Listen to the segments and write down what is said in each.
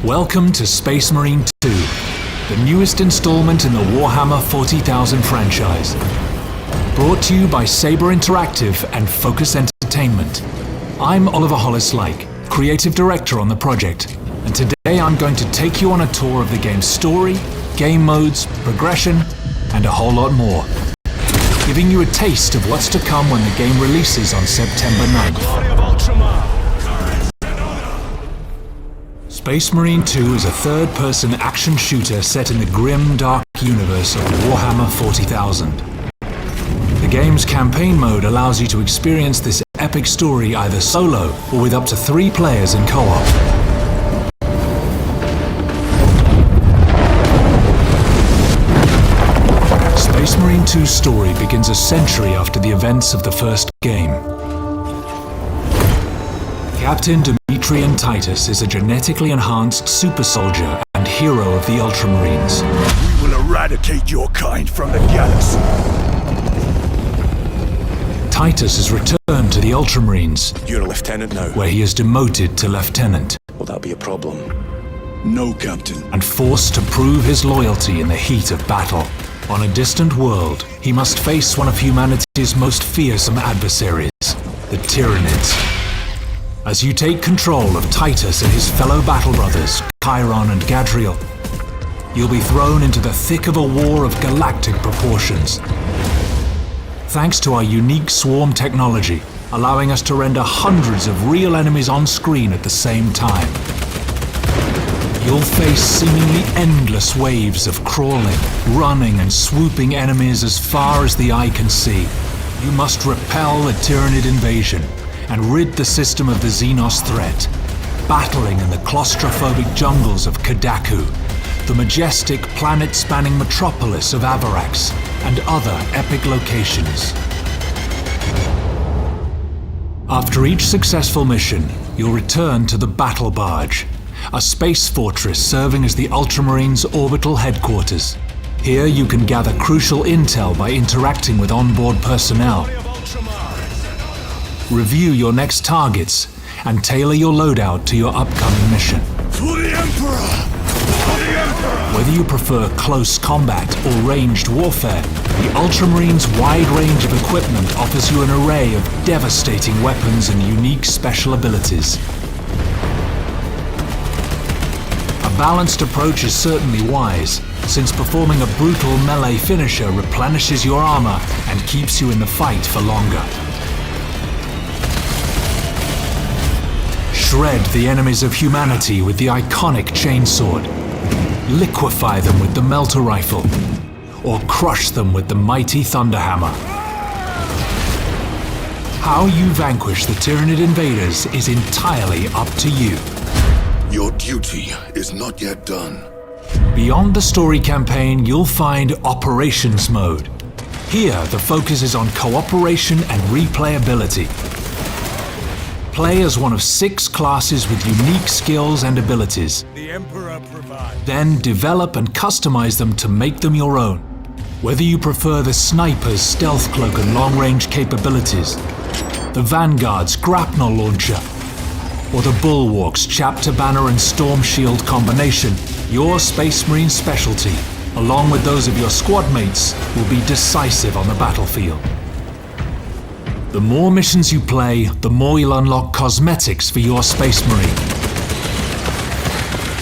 Welcome to Space Marine 2, the newest installment in the Warhammer 40,000 franchise. Brought to you by Saber Interactive and Focus Entertainment. I'm Oliver Hollis-Like, creative director on the project, and today I'm going to take you on a tour of the game's story, game modes, progression, and a whole lot more, giving you a taste of what's to come when the game releases on September 9th. Space Marine 2 is a third-person action shooter set in the grim, dark universe of Warhammer 40,000. The game's campaign mode allows you to experience this epic story either solo or with up to 3 players in co-op. Space Marine 2's story begins a century after the events of the first game. Captain Demetrian Titus is a genetically enhanced super soldier and hero of the Ultramarines. We will eradicate your kind from the galaxy. Titus is returned to the Ultramarines. You're a lieutenant now. Where he is demoted to lieutenant. Will that be a problem? No, Captain. And forced to prove his loyalty in the heat of battle. On a distant world, he must face one of humanity's most fearsome adversaries, the Tyranids. As you take control of Titus and his fellow battle brothers, Chiron and Gadriel, you'll be thrown into the thick of a war of galactic proportions. Thanks to our unique swarm technology, allowing us to render hundreds of real enemies on screen at the same time. You'll face seemingly endless waves of crawling, running and swooping enemies as far as the eye can see. You must repel the Tyranid invasion and rid the system of the Xenos threat, battling in the claustrophobic jungles of Kadaku, the majestic planet-spanning metropolis of Avarax, and other epic locations. After each successful mission, you'll return to the Battle Barge, a space fortress serving as the Ultramarines' orbital headquarters. Here you can gather crucial intel by interacting with onboard personnel, review your next targets, and tailor your loadout to your upcoming mission. For the Emperor! For the Emperor! Whether you prefer close combat or ranged warfare, the Ultramarines' wide range of equipment offers you an array of devastating weapons and unique special abilities. A balanced approach is certainly wise, since performing a brutal melee finisher replenishes your armor and keeps you in the fight for longer. Shred the enemies of humanity with the iconic chainsword, liquefy them with the melter rifle, or crush them with the mighty thunderhammer. How you vanquish the Tyranid invaders is entirely up to you. Your duty is not yet done. Beyond the story campaign, you'll find Operations Mode. Here, the focus is on cooperation and replayability. Play as one of 6 classes with unique skills and abilities. The Emperor provides. Then develop and customize them to make them your own. Whether you prefer the Sniper's stealth cloak and long-range capabilities, the Vanguard's grapnel launcher, or the Bulwark's chapter banner and storm shield combination, your Space Marine specialty, along with those of your squad mates, will be decisive on the battlefield. The more missions you play, the more you'll unlock cosmetics for your Space Marine.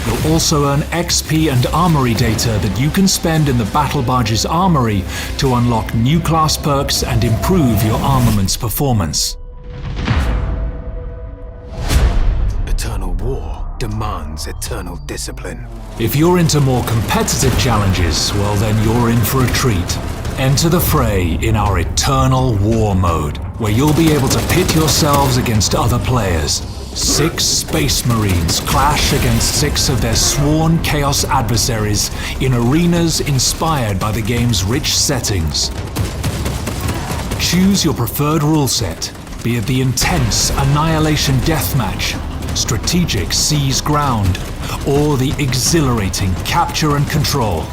You'll also earn XP and armory data that you can spend in the Battle Barge's armory to unlock new class perks and improve your armament's performance. Eternal war demands eternal discipline. If you're into more competitive challenges, well then you're in for a treat. Enter the fray in our Eternal War mode, where you'll be able to pit yourselves against other players. 6 Space Marines clash against 6 of their sworn Chaos adversaries in arenas inspired by the game's rich settings. Choose your preferred rule set, be it the intense Annihilation Deathmatch, strategic Seize Ground, or the exhilarating Capture and Control.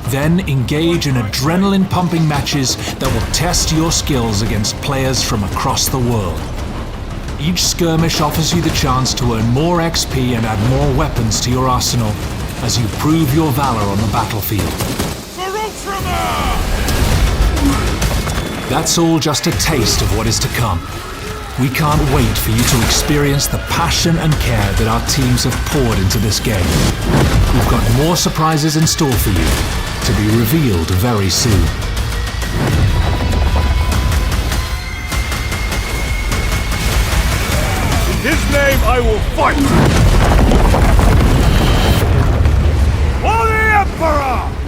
Then engage in adrenaline-pumping matches that will test your skills against players from across the world. Each skirmish offers you the chance to earn more XP and add more weapons to your arsenal as you prove your valor on the battlefield. For Ultramar! That's all just a taste of what is to come. We can't wait for you to experience the passion and care that our teams have poured into this game. We've got more surprises in store for you, to be revealed very soon. In his name I will fight! For the Emperor!